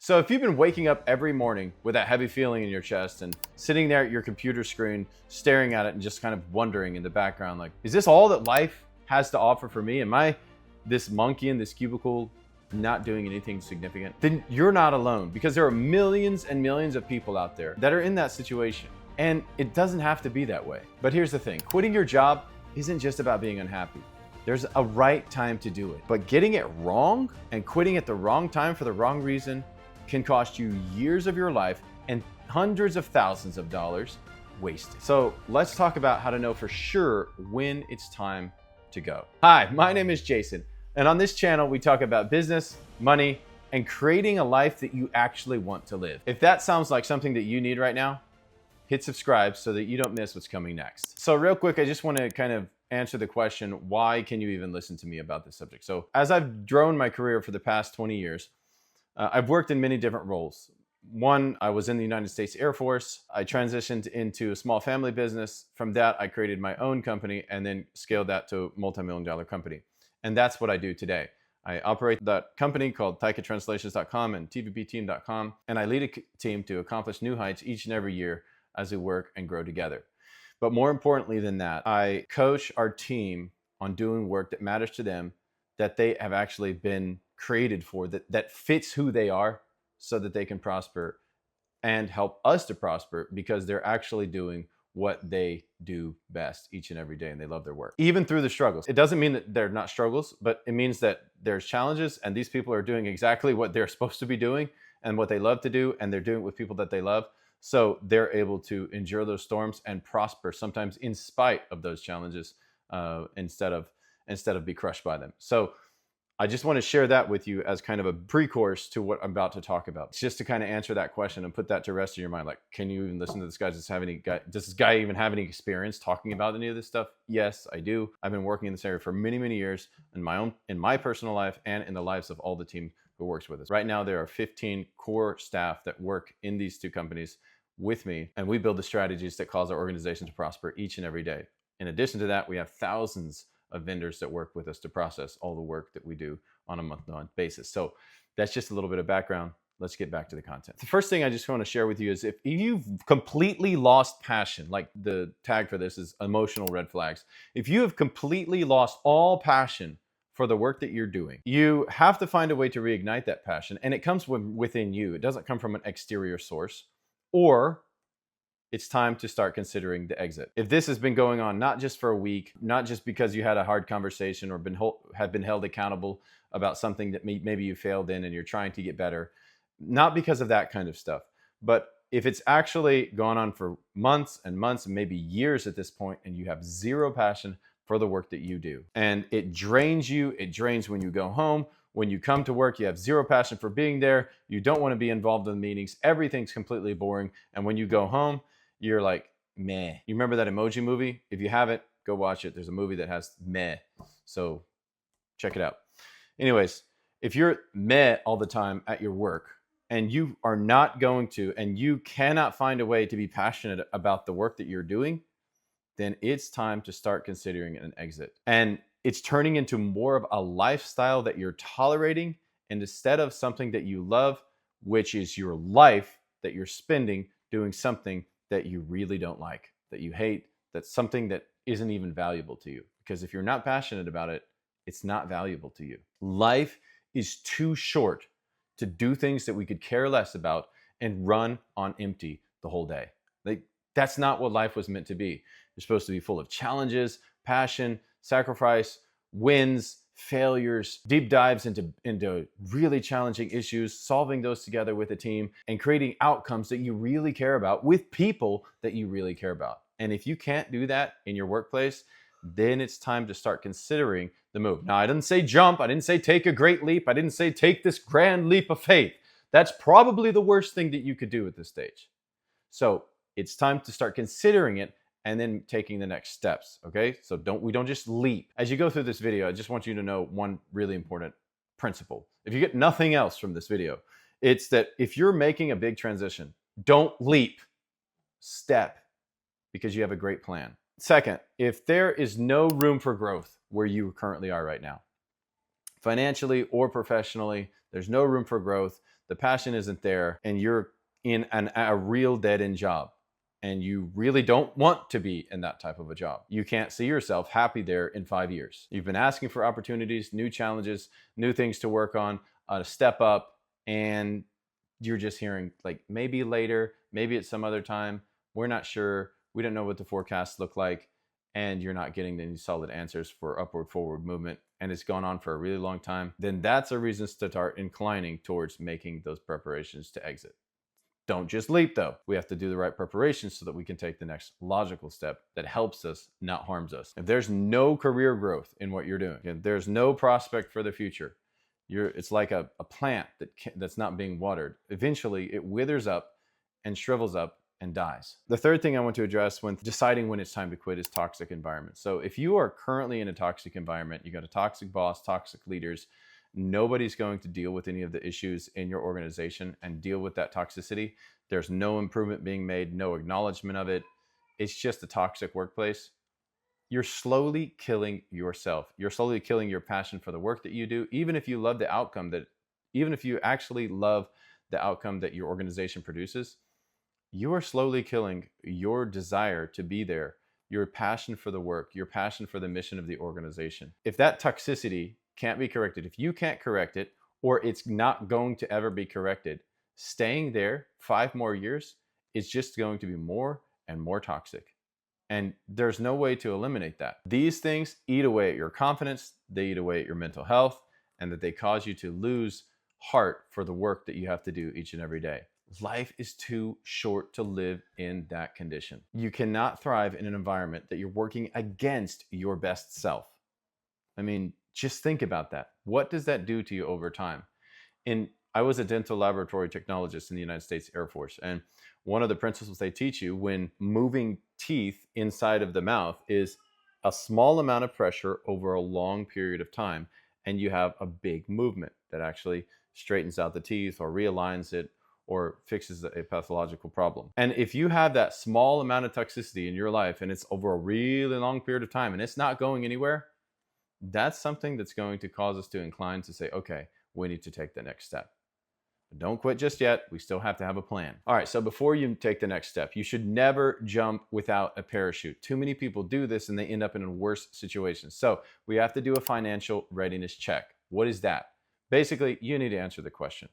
So if you've been waking up every morning with that heavy feeling in your chest and sitting there at your computer screen, staring at it and just kind of wondering in the background, like, is this all that life has to offer for me? Am I this monkey in this cubicle not doing anything significant? Then you're not alone, because there are millions and millions of people out there that are in that situation. And it doesn't have to be that way. But here's the thing, quitting your job isn't just about being unhappy. There's a right time to do it. But getting it wrong and quitting at the wrong time for the wrong reason can cost you years of your life and hundreds of thousands of dollars wasted. So let's talk about how to know for sure when it's time to go. Hi, my name is Jason, and on this channel we talk about business, money, and creating a life that you actually want to live. If that sounds like something that you need right now, hit subscribe so that you don't miss what's coming next. So real quick, I just want to kind of answer the question, why can you even listen to me about this subject? So as I've grown my career for the past 20 years, I've worked in many different roles. One, I was in the United States Air Force. I transitioned into a small family business. From that, I created my own company and then scaled that to a multi-million-dollar company. And that's what I do today. I operate that company called taikatranslations.com and tvpteam.com, and I lead a team to accomplish new heights each and every year as we work and grow together. But more importantly than that, I coach our team on doing work that matters to them, that they have actually been created for, that fits who they are, so that they can prosper and help us to prosper, because they're actually doing what they do best each and every day, and they love their work, even through the struggles. It doesn't mean that they're not struggles, but it means that there's challenges, and these people are doing exactly what they're supposed to be doing and what they love to do, and they're doing it with people that they love. So they're able to endure those storms and prosper, sometimes in spite of those challenges, instead of be crushed by them. So I just want to share that with you as kind of a pre-course to what I'm about to talk about. It's just to kind of answer that question and put that to rest in your mind. Like, can you even listen to this guy? Does this guy even have any experience talking about any of this stuff? Yes, I do. I've been working in this area for many, many years in my personal life and in the lives of all the team who works with us. Right now, there are 15 core staff that work in these two companies with me, and we build the strategies that cause our organization to prosper each and every day. In addition to that, we have thousands of vendors that work with us to process all the work that we do on a month-to-month basis. So that's just a little bit of background. Let's get back to the content. The first thing I just want to share with you is, if you've completely lost passion, like the tag for this is emotional red flags. If you have completely lost all passion for the work that you're doing, you have to find a way to reignite that passion, and it comes from within you. It doesn't come from an exterior source, or it's time to start considering the exit. If this has been going on not just for a week, not just because you had a hard conversation or have been held accountable about something that maybe you failed in and you're trying to get better, not because of that kind of stuff, but if it's actually gone on for months and months and maybe years at this point, and you have zero passion for the work that you do, and it drains you, it drains when you go home. When you come to work, you have zero passion for being there. You don't want to be involved in the meetings. Everything's completely boring. And when you go home, you're like, meh. You remember that Emoji movie? If you haven't, go watch it. There's a movie that has meh. So check it out. Anyways, if you're meh all the time at your work, and you are not going to, and you cannot find a way to be passionate about the work that you're doing, then it's time to start considering an exit. And it's turning into more of a lifestyle that you're tolerating, and instead of something that you love, which is your life that you're spending doing something that you really don't like, that you hate, that's something that isn't even valuable to you. Because if you're not passionate about it, it's not valuable to you. Life is too short to do things that we could care less about and run on empty the whole day. That's not what life was meant to be. You're supposed to be full of challenges, passion, sacrifice, wins, failures, deep dives into really challenging issues, solving those together with a team, and creating outcomes that you really care about with people that you really care about. And if you can't do that in your workplace, then it's time to start considering the move. Now, I didn't say jump. I didn't say take a great leap. I didn't say take this grand leap of faith. That's probably the worst thing that you could do at this stage. So it's time to start considering it and then taking the next steps, okay? So we don't just leap. As you go through this video, I just want you to know one really important principle. If you get nothing else from this video, it's that if you're making a big transition, don't leap, step, because you have a great plan. Second, if there is no room for growth where you currently are right now, financially or professionally, there's no room for growth, the passion isn't there, and you're in a real dead end job, and you really don't want to be in that type of a job. You can't see yourself happy there in 5 years. You've been asking for opportunities, new challenges, new things to work on, to step up, and you're just hearing like maybe later, maybe at some other time, we're not sure, we don't know what the forecasts look like, and you're not getting any solid answers for upward forward movement, and it's gone on for a really long time, then that's a reason to start inclining towards making those preparations to exit. Don't just leap though. We have to do the right preparations so that we can take the next logical step that helps us, not harms us. If there's no career growth in what you're doing, if there's no prospect for the future, it's like a plant that's not being watered. Eventually it withers up and shrivels up and dies. The third thing I want to address when deciding when it's time to quit is toxic environment. So if you are currently in a toxic environment, you got a toxic boss, toxic leaders, nobody's going to deal with any of the issues in your organization and deal with that toxicity. There's no improvement being made, no acknowledgement of it. It's just a toxic workplace. You're slowly killing yourself. You're slowly killing your passion for the work that you do. Even if you love the outcome even if you actually love the outcome that your organization produces, you are slowly killing your desire to be there, your passion for the work, your passion for the mission of the organization. If that toxicity can't be corrected, if you can't correct it, or it's not going to ever be corrected, staying there 5 more years is just going to be more and more toxic. And there's no way to eliminate that. These things eat away at your confidence, they eat away at your mental health, and that they cause you to lose heart for the work that you have to do each and every day. Life is too short to live in that condition. You cannot thrive in an environment that you're working against your best self. I mean, just think about that. What does that do to you over time? I was a dental laboratory technologist in the United States Air Force, and one of the principles they teach you when moving teeth inside of the mouth is a small amount of pressure over a long period of time, and you have a big movement that actually straightens out the teeth or realigns it or fixes a pathological problem. And if you have that small amount of toxicity in your life and it's over a really long period of time and it's not going anywhere, that's something that's going to cause us to incline to say, okay, we need to take the next step. But don't quit just yet. We still have to have a plan. All right, so before you take the next step, you should never jump without a parachute. Too many people do this and they end up in a worse situation. So we have to do a financial readiness check. What is that? Basically, you need to answer the question.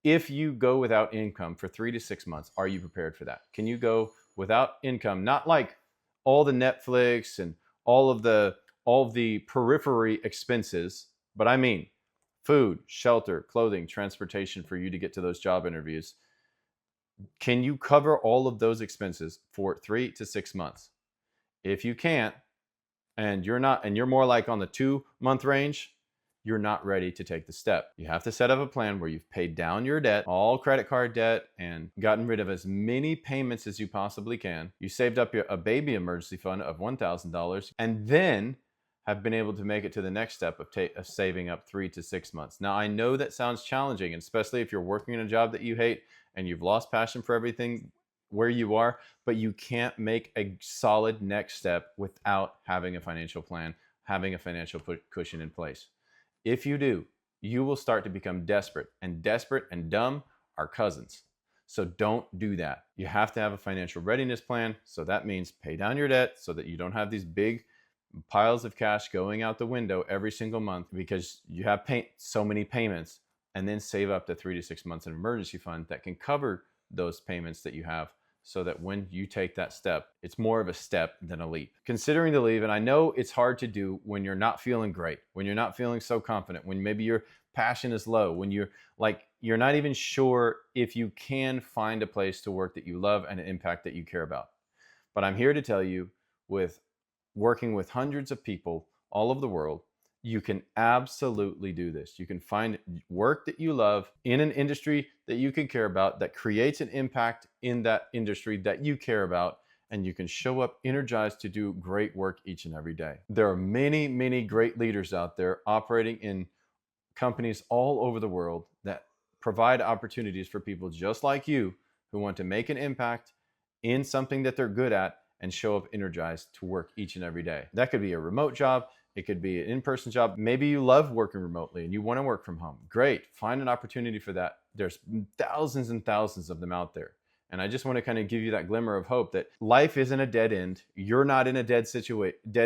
If you go without income for 3 to 6 months, are you prepared for that? Can you go without income? Not like all the Netflix and all of the periphery expenses, but I mean food, shelter, clothing, transportation for you to get to those job interviews. Can you cover all of those expenses for 3 to 6 months? If you can't, and you're more like on the 2-month range, you're not ready to take the step. You have to set up a plan where you've paid down your debt, all credit card debt, and gotten rid of as many payments as you possibly can. You saved up a baby emergency fund of $1,000, and then have been able to make it to the next step of saving up 3 to 6 months. Now, I know that sounds challenging, especially if you're working in a job that you hate and you've lost passion for everything where you are, but you can't make a solid next step without having a financial plan, having a financial cushion in place. If you do, you will start to become desperate and dumb are cousins. So don't do that. You have to have a financial readiness plan. So that means pay down your debt so that you don't have these big piles of cash going out the window every single month because you have so many payments, and then save up to 3 to 6 months in emergency fund that can cover those payments that you have, so that when you take that step, it's more of a step than a leap. Considering the leap, and I know it's hard to do when you're not feeling great, when you're not feeling so confident, when maybe your passion is low, when you're not even sure if you can find a place to work that you love and an impact that you care about. But I'm here to tell you, with working with hundreds of people all over the world, you can absolutely do this. You can find work that you love in an industry that you can care about, that creates an impact in that industry that you care about, and you can show up energized to do great work each and every day. There are many, many great leaders out there operating in companies all over the world that provide opportunities for people just like you who want to make an impact in something that they're good at and show up energized to work each and every day. That could be a remote job. It could be an in-person job. Maybe you love working remotely and you want to work from home. Great. Find an opportunity for that There's thousands and thousands of them out there. And I just want to kind of give you that glimmer of hope that life isn't a dead end. You're not in a dead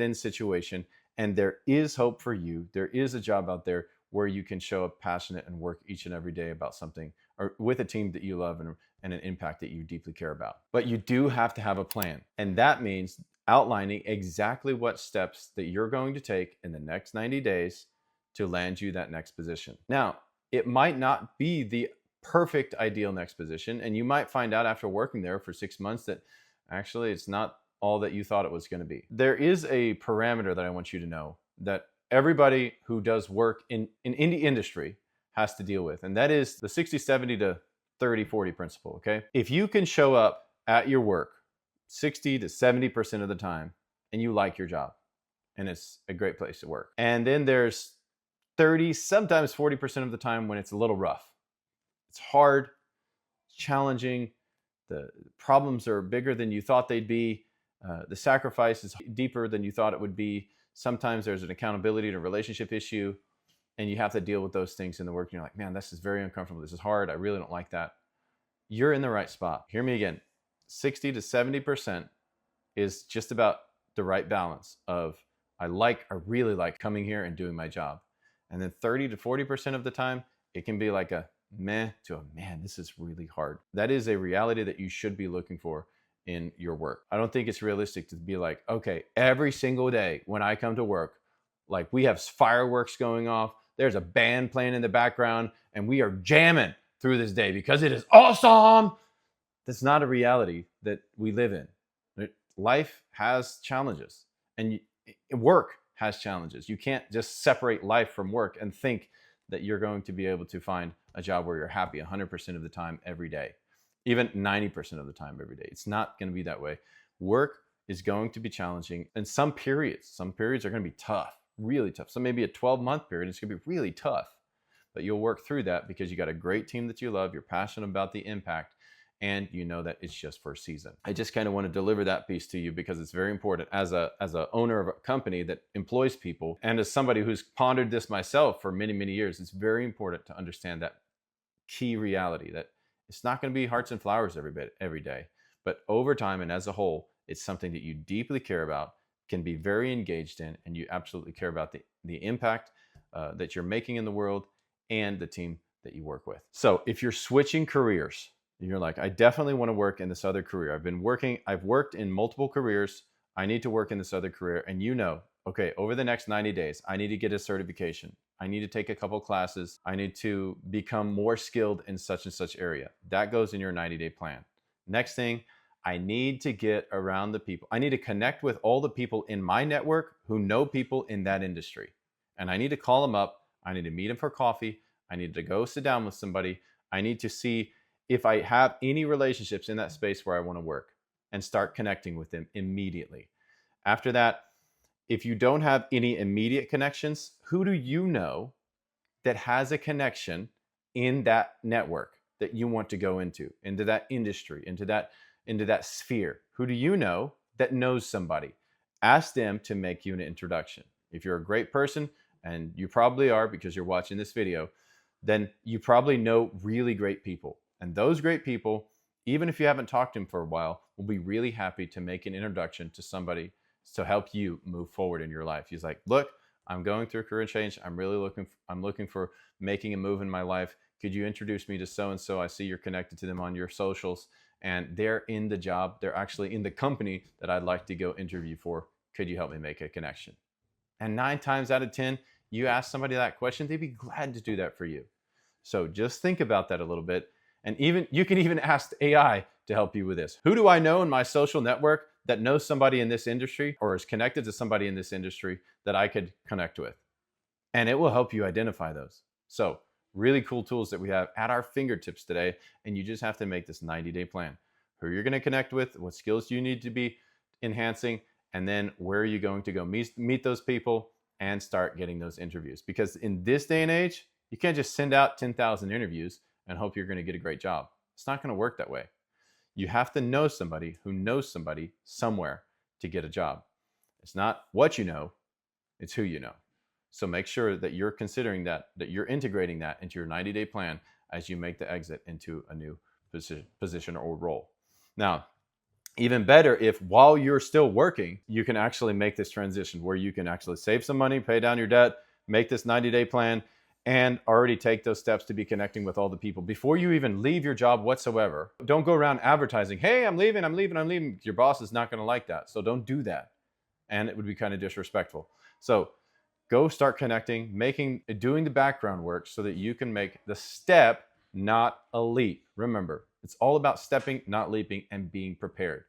end situation. And there is hope for you. There is a job out there where you can show up passionate and work each and every day about something, or with a team that you love and an impact that you deeply care about. But you do have to have a plan. And that means outlining exactly what steps that you're going to take in the next 90 days to land you that next position. Now, it might not be the perfect ideal next position, and you might find out after working there for 6 months that actually it's not all that you thought it was going to be. There is a parameter that I want you to know that everybody who does work in any industry has to deal with, and that is the 60, 70 to 30, 40 principle, okay? If you can show up at your work 60 to 70% of the time and you like your job and it's a great place to work, and then there's 30, sometimes 40% of the time when it's a little rough. It's hard, it's challenging, the problems are bigger than you thought they'd be, the sacrifice is deeper than you thought it would be. Sometimes there's an accountability and a relationship issue, and you have to deal with those things in the work. And you're like, man, this is very uncomfortable. This is hard. I really don't like that. You're in the right spot. Hear me again. 60 to 70% is just about the right balance of I really like coming here and doing my job. And then 30 to 40% of the time, it can be like a meh to a man, this is really hard. That is a reality that you should be looking for in your work. I don't think it's realistic to be like, okay, every single day when I come to work, like we have fireworks going off, there's a band playing in the background, and we are jamming through this day because it is awesome. That's not a reality that we live in. Life has challenges, and work has challenges. You can't just separate life from work and think that you're going to be able to find a job where you're happy 100% of the time every day, even 90% of the time every day. It's not going to be that way. Work is going to be challenging, and some periods are going to be tough, really tough. So maybe a 12-month period, it's going to be really tough, but you'll work through that because you got a great team that you love, you're passionate about the impact, and you know that it's just for a season. I just kind of want to deliver that piece to you because it's very important as a owner of a company that employs people, and as somebody who's pondered this myself for many, many years, it's very important to understand that key reality that it's not going to be hearts and flowers every day, but over time and as a whole, it's something that you deeply care about, can be very engaged in, and you absolutely care about the impact that you're making in the world and the team that you work with. So if you're switching careers, you're like, I definitely want to work in this other career. I've worked in multiple careers. I need to work in this other career. And you know, okay, over the next 90 days, I need to get a certification. I need to take a couple classes. I need to become more skilled in such and such area. That goes in your 90-day plan. Next thing, I need to get around the people. I need to connect with all the people in my network who know people in that industry. And I need to call them up. I need to meet them for coffee. I need to go sit down with somebody. I need to see if I have any relationships in that space where I want to work and start connecting with them immediately. After that, if you don't have any immediate connections, who do you know that has a connection in that network that you want to go into that industry, into that sphere? Who do you know that knows somebody? Ask them to make you an introduction. If you're a great person, and you probably are because you're watching this video, then you probably know really great people. And those great people, even if you haven't talked to them for a while, will be really happy to make an introduction to somebody to help you move forward in your life. He's like, look, I'm going through a career change. I'm looking for making a move in my life. Could you introduce me to so-and-so? I see you're connected to them on your socials, and they're in the job. They're actually in the company that I'd like to go interview for. Could you help me make a connection? And 9 times out of 10, you ask somebody that question, they'd be glad to do that for you. So just think about that a little bit. And you can even ask AI to help you with this. Who do I know in my social network that knows somebody in this industry or is connected to somebody in this industry that I could connect with? And it will help you identify those. So really cool tools that we have at our fingertips today. And you just have to make this 90-day plan. Who you're going to connect with, what skills you need to be enhancing, and then where are you going to go meet those people and start getting those interviews. Because in this day and age, you can't just send out 10,000 interviews and hope you're going to get a great job. It's not going to work that way. You have to know somebody who knows somebody somewhere to get a job. It's not what you know, it's who you know. So make sure that you're considering that you're integrating that into your 90-day plan as you make the exit into a new position or role. Now, even better if while you're still working, you can actually make this transition where you can actually save some money, pay down your debt, make this 90-day plan, and already take those steps to be connecting with all the people before you even leave your job whatsoever. Don't go around advertising, hey, I'm leaving, I'm leaving, I'm leaving. Your boss is not going to like that. So don't do that. And it would be kind of disrespectful. So go start connecting, doing the background work so that you can make the step, not a leap. Remember, it's all about stepping, not leaping, and being prepared.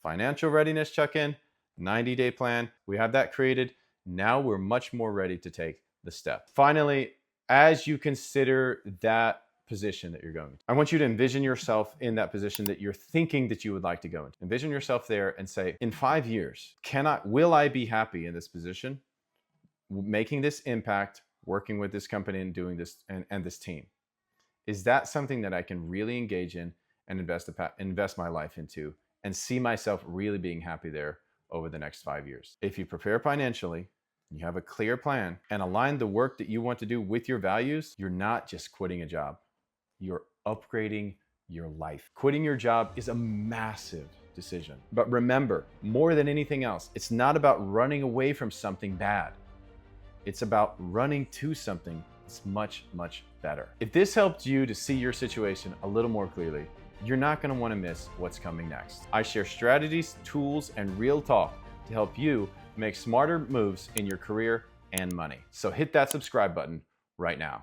Financial readiness check-in, 90-day plan. We have that created. Now we're much more ready to take the step. Finally, as you consider that position that you're going to, I want you to envision yourself in that position that you're thinking that you would like to go into. Envision yourself there and say, in 5 years, will I be happy in this position, making this impact, working with this company and doing this and this team? Is that something that I can really engage in and invest my life into and see myself really being happy there over the next 5 years? If you prepare financially, you have a clear plan and align the work that you want to do with your values, you're not just quitting a job. You're upgrading your life. Quitting your job is a massive decision. But remember, more than anything else, it's not about running away from something bad. It's about running to something that's much, much better. If this helped you to see your situation a little more clearly, you're not going to want to miss what's coming next. I share strategies, tools, and real talk to help you make smarter moves in your career and money. So hit that subscribe button right now.